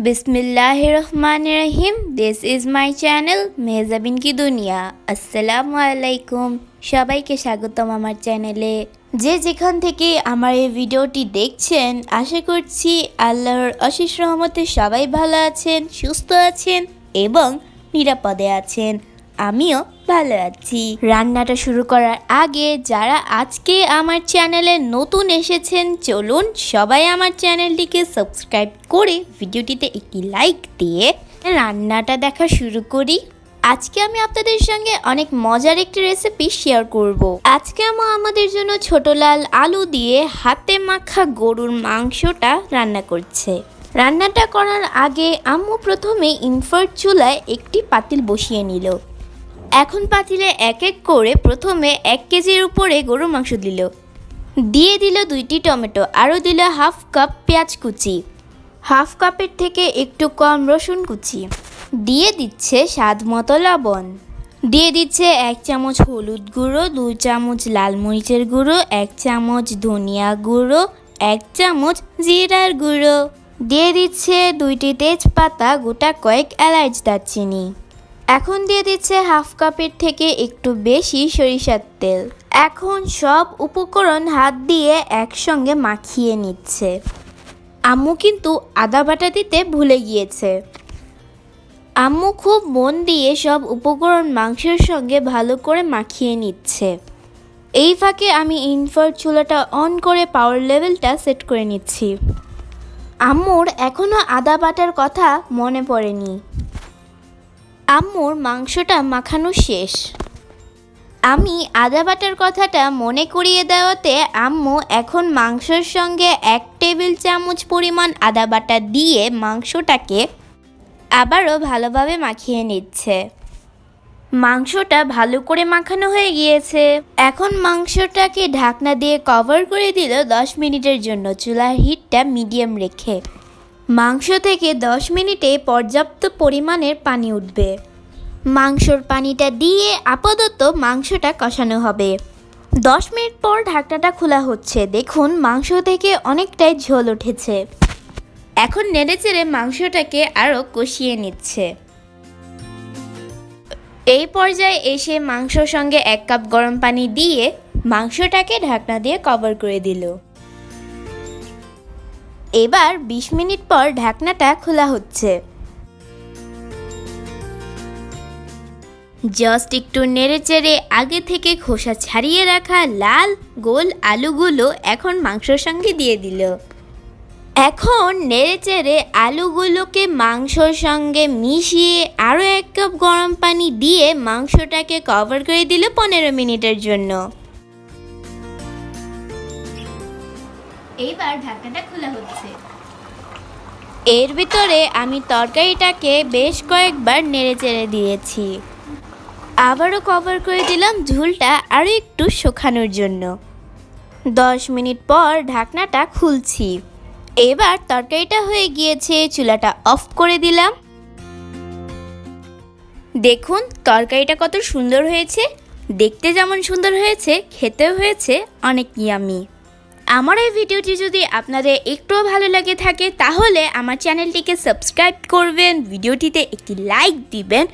बिस्मिल्लाहिर्रहमानिर्रहीम। This is my channel महजाबिन की दुनिया। আসসালামু আলাইকুম, সবাইকে স্বাগতম আমার চ্যানেলে। যে যেখান থেকে আমার এই ভিডিওটি দেখছেন, আশা করছি আল্লাহর অশেষ রহমতে সবাই ভালো আছেন, সুস্থ আছেন এবং নিরাপদে আছেন। আমিও ভালো আছি। রান্নাটা শুরু করার আগে যারা আজকে আমার চ্যানেলে নতুন এসেছেন, চলুন সবাই আমার চ্যানেলটিকে সাবস্ক্রাইব করে ভিডিওটিতে একটি লাইক দিয়ে রান্নাটা দেখা শুরু করি। আজকে আমি আপনাদের সঙ্গে অনেক মজার একটি রেসিপি শেয়ার করব। আজকে আমি আমাদের জন্য ছোট লাল আলু দিয়ে হাতে মাখা গরুর মাংসটা রান্না করছে। রান্নাটা করার আগে আম্মু প্রথমে ইনফ্রারেড চুলায় একটি পাতিল বসিয়ে নিল। এখন পাতিলে এক এক করে প্রথমে 1 কেজির উপরে গরুর মাংস দিয়ে দিল 2টি টমেটো, আরও দিল হাফ কাপ পেঁয়াজ কুচি, হাফ কাপের থেকে একটু কম রসুন কুচি, দিয়ে দিচ্ছে স্বাদ মতো লবণ, দিয়ে দিচ্ছে 1 চামচ হলুদ গুঁড়ো, 2 চামচ লাল মরিচের গুঁড়ো, 1 চামচ ধনিয়া গুঁড়ো, 1 চামচ জিরার গুঁড়ো, দিয়ে দিচ্ছে 2টি তেজপাতা, গোটা কয়েক এলাচ দারচিনি। এখন দিয়ে দিচ্ছে হাফ কাপের থেকে একটু বেশি সরিষার তেল। এখন সব উপকরণ হাত দিয়ে একসঙ্গে মাখিয়ে নিচ্ছে। আম্মু কিন্তু আদা বাটা দিতে ভুলে গিয়েছে। আম্মু খুব মন দিয়ে সব উপকরণ মাংসের সঙ্গে ভালো করে মাখিয়ে নিচ্ছে। এই ফাঁকে আমি ইনফ্রারেড চুলাটা অন করে পাওয়ার লেভেলটা সেট করে নিচ্ছি। আম্মুর এখনও আদা বাটার কথা মনে পড়েনি। আম্মুর মাংসটা মাখানো শেষ। আমি আদা বাটার কথাটা মনে করিয়ে দেওয়াতে আম্মু এখন মাংসের সঙ্গে 1 টেবিল চামচ পরিমাণ আদা বাটা দিয়ে মাংসটাকে আবারও ভালোভাবে মাখিয়ে নিচ্ছে। মাংসটা ভালো করে মাখানো হয়ে গিয়েছে। এখন মাংসটাকে ঢাকনা দিয়ে কভার করে দিল 10 মিনিটের জন্য, চুলার হিটটা মিডিয়াম রেখে। মাংস থেকে 10 মিনিটে পর্যাপ্ত পরিমাণের পানি উঠবে। মাংসর পানিটা দিয়ে আপাতত মাংসটা কষানো হবে। 10 মিনিট পর ঢাকনাটা খোলা হচ্ছে। দেখুন মাংস থেকে অনেকটাই ঝোল উঠেছে। এখন নেড়েচেড়ে মাংসটাকে আরও কষিয়ে নিচ্ছে। এই পর্যায়ে এসে মাংসর সঙ্গে 1 কাপ গরম পানি দিয়ে মাংসটাকে ঢাকনা দিয়ে কভার করে দিল। এবার 20 মিনিট পর ঢাকনাটা খোলা হচ্ছে। জাস্ট একটু নেড়েচেড়ে আগে থেকে খোসা ছাড়িয়ে রাখা লাল গোল আলুগুলো এখন মাংসর সঙ্গে দিয়ে দিল। এখন নেড়েচেড়ে আলুগুলোকে মাংসর সঙ্গে মিশিয়ে আরও 1 কাপ গরম পানি দিয়ে মাংসটাকে কভার করে দিল 15 মিনিটের জন্য। এইবার ঢাকনাটা খোলা হচ্ছে। এর ভিতরে আমি তরকারিটাকে বেশ কয়েকবার নেড়েচেড়ে দিয়েছি। আবারও কভার করে দিলাম ঝোলটা আরও একটু শুকানোর জন্য। 10 মিনিট পর ঢাকনাটা খুলছি। এবার তরকারিটা হয়ে গিয়েছে, চুলাটা অফ করে দিলাম। দেখুন তরকারিটা কত সুন্দর হয়েছে। দেখতে যেমন সুন্দর হয়েছে, খেতেও হয়েছে অনেক ইয়ামি। আমার এই ভিডিওটি যদি আপনাদের একটুও ভালো লাগে থাকে তাহলে আমার চ্যানেলটিকে সাবস্ক্রাইব করবেন, ভিডিওটিতে একটি লাইক দিবেন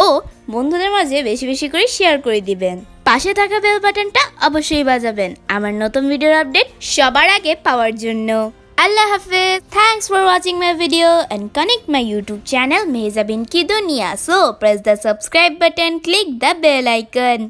ও বন্ধুদের মাঝে বেশি বেশি করে শেয়ার করে দিবেন। পাশে থাকা বেল বাটনটা অবশ্যই বাজাবেন আমার নতুন ভিডিওর আপডেট সবার আগে পাওয়ার জন্য। আল্লাহ হাফেজ। Thanks for watching my video and connect my YouTube channel Mahjaben ki Duniya. So press the subscribe button, click the bell icon.